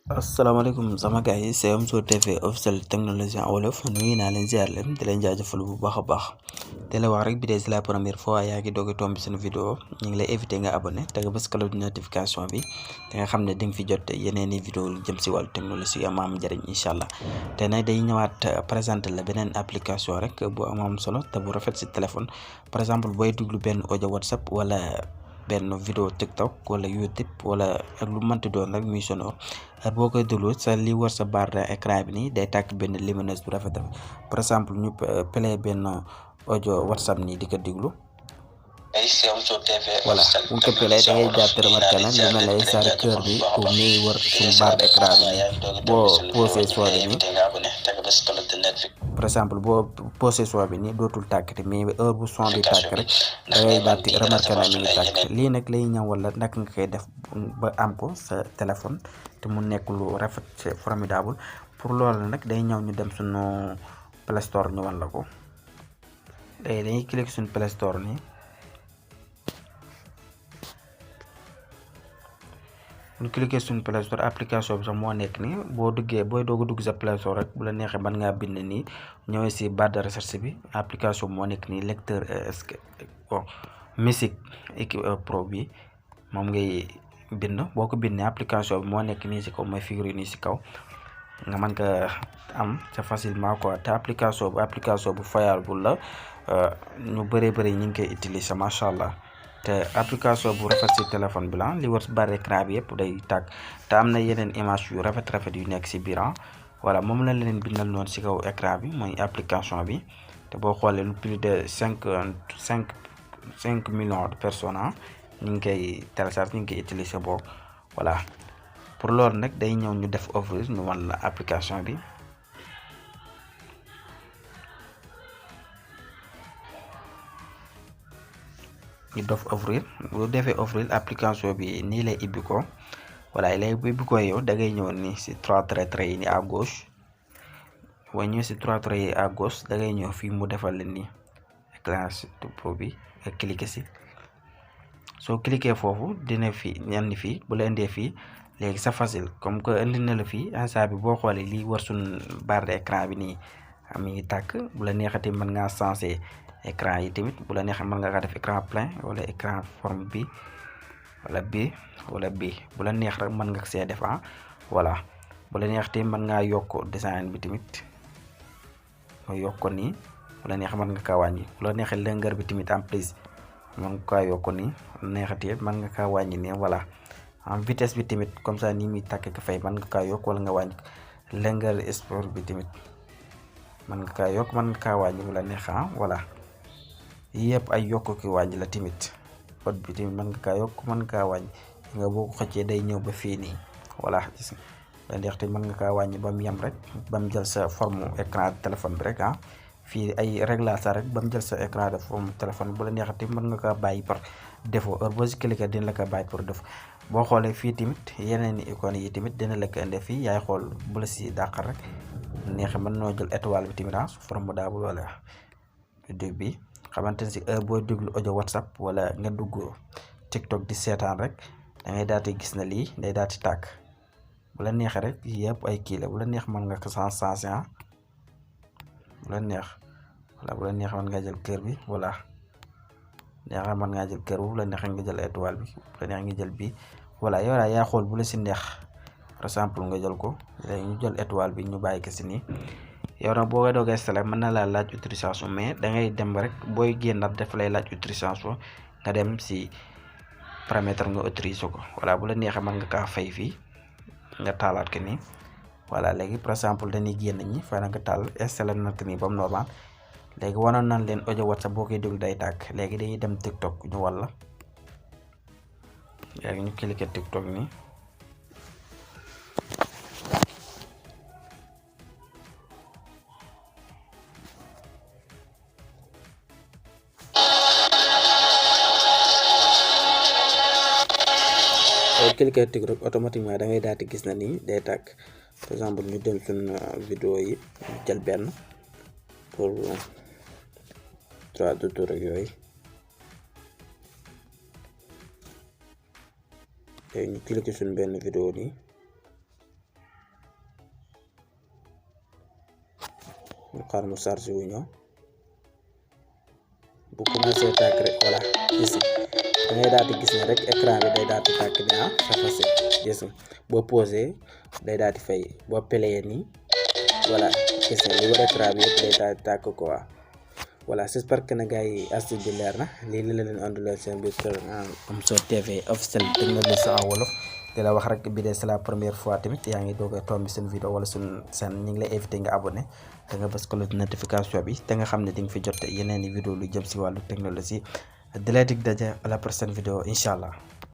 asalaamaaleykum sama gars yi c'est Omzo TV officiel technologie en wolof nuyu naa leen ziar leen di leen jaajëfal bu baax a baax te la wax rek bi dee c'est la première fois yaa ngi doog a tomb seen vidéo ñu ngi lay éviter nga abonné te nga bës cloche de notification bi te nga xam ne di nga fi jot yeneen i vidéo lu jëm si wàllu technologie yu am njëriñ incha allah te nag day ñëwaat présenter la beneen application rek bu am solo te bu rafet si téléphone par exemple booy déglu benn audio WhatsApp wala benn vidéo TikTok wala YouTube wala ak lu mënti doon rek muy sonor boo koy déglu sa li war sa barre écran bi nii day tàkk benn lumineuse bu rafet par exemple ñu play benn audio WhatsApp nii di ko déglu voilà bu ñu ko play da ngay jàpp remarqué na lu mel ne sar cœur bi muy wër suñu barre écran bi nii boo posé choix bi nii par exemple boo posé choix bi nii dootul tàkkati mais heure bu son bi tàkk rek da ngay daal di remarqué na mi ngi tàkk lii nag lay ñëw wala naka nga koy def ba am ko sa téléphone te mu nekk lu rafet c'est formidable pour loolu nag day ñëw ñu dem suñu Play Store ñu wan la ko dañuy cliquer suñu Play Store nii ñu cliquer suñu Play Store application bi sax moo nekk nii boo duggee booy doog a dugg sa Play Store rek bu la neexee mën ngaa bind nii ñëwee si barre de recherche bi application moo nekk nii lecteur musique pro bi moom ngay bind boo ko bindee application bi moo nekk nii si kaw mooy figure nii si kaw nga mën ko am c'est facilement quoi te application bu fiable la ñu bëree bëri ñu ngi koy utiliser macha allah. te application bu rafet si téléphone bi la li war barre écran bi yëpp day tàkk te am na yeneen image yu rafet yu nekk si biir voilà moom la leen bindal noonu si kaw écran bi mooy application bi te boo xoolee lu plus de 5 millions de personnes ñu ngi koy télécharge ñu ngi koy utiliser boobu voilà pour loolu nag day ñëw ñu def ouvrir ñu wan la application bi. ñu def ouvrir bu defee ouvrir application bi nii lay ibbi ko voilà lay ibbi ko yow da ngay ñëw ni si 3 traits yi ni à gauche boo ñëw si 3 traits yi à gauche da ngay ñëw fii mu defal leen ni écran pro bi nga cliquer si soo cliquer foofu dina fi ñan ni fii bu la indee fii léegi c'est facile comme que indi na la fii instant bi boo xoolee lii war suñ barre d'écran bi nii mi ngi tàkk bu la neexati mën ngaa changer écran yi tamit bu la neexee mën nga kaa def écran plein wala écran forme bi wala bi bu la neex rek mën nga see def voilà bu la neex tamit mën ngaa yokk design bi tamit nga yokk ko nii bu la neex mën nga kaa wàññi bu la neexee longueur bi tamit en plus mën nga kaa yokk nii neexati mën nga kaa wàññi nii voilà en vitesse bi tamit comme ça nii muy tàkk ka fay mën nga kaa yokk wala nga wàññi longueur sport bi tamit mën nga kaa yokk mën nga kaa wàññi bu la neex voilà yëpp ay yokk ki wàññi la tamit code bi tamit mën nga kaa yokk mën nga kaa wàññi nga boo ko xëccee day ñëw ba fii nii voilà gis nga ndax te mën nga kaa wàññi ba mu yem rek ba mu jël sa forme écran téléphone bi rek fii ay réglage sa rek ba mu jël sa écran de forme téléphone bu la neexati mën nga kaa bàyyi par défaut heure boo si cliquer dina la ko bàyyi pour défaut boo xoolee fii tamit yeneen icônes yi tamit dina la ko indee fii yaay xool bu la si dàqal rek neexee mën noo jël étoile bi tamit formidable wala vidéo bi xamante ne si heure boo déglu audio WhatsApp wala nga dugg TikTok di seetaan rek da ngay daal di gis na lii day daal di tàkk bu la neexee rek yëpp ay kii la bu la neex mën nga ko changer bu la neex voilà bu la neex mën nga jël kër bi voilà neexee mën ngaa jël kër bu la neexee nga jël étoile bi bu la neex nga jël bi voilà yow yaa xool bu la si neex par exemple nga jël ko léegi ñu jël étoile bi ñu bàyyi ko si nii. yow nag boo koy doog a installé mën na laa laaj autorisation mais da ngay dem rek booy génnaat def lay laaj autorisation nga dem si paramètre nga autorisé ko voilà bu la neexee mën nga kaa fay fii nga taalaat ko nii voilà léegi par exemple dañuy génn ñi fay na nga taal installé na ko nii ba mu normal léegi wanoon nañ leen audio WhatsApp boo koy déglu day tàkk léegi dañuy dem TikTok ñu walla léegi ñu cliquer TikTok nii. cliquer TikTok automatiquement da ngay daal di gis na nii day tàkk par exemple ñu dem suñ vidéo yi jël benn pour droit d'auteur ak yooyu léegi ñu cliquer suñ benn vidéo nii ñu xaar mu chargé wu ñëw bu commencé tàkk rek voilà gis da ngay daal di gis ne rek écran bi day daal di tàkk ne c'est facile gis boo posé day daal di fay boo pelee nii voilà gis nga li war écran bi yëpp day daal di tàkk quoi. voilà j'espère que na gars yi astuce bi leer na lii la leen andiloon seen biir kër Omzo TV officiel technologie en wolof di la wax rek bi de c'est la première fois tamit yaa ngi doog a tombé seen vidéo wala suñ seen ñu ngi lay invité nga abonné te nga bës cloche de notification bi te nga xam ne di nga fi jot yeneen i vidéo lu jëm si wàllu technologie di la dig daje à la prochaine vidéo incha allah.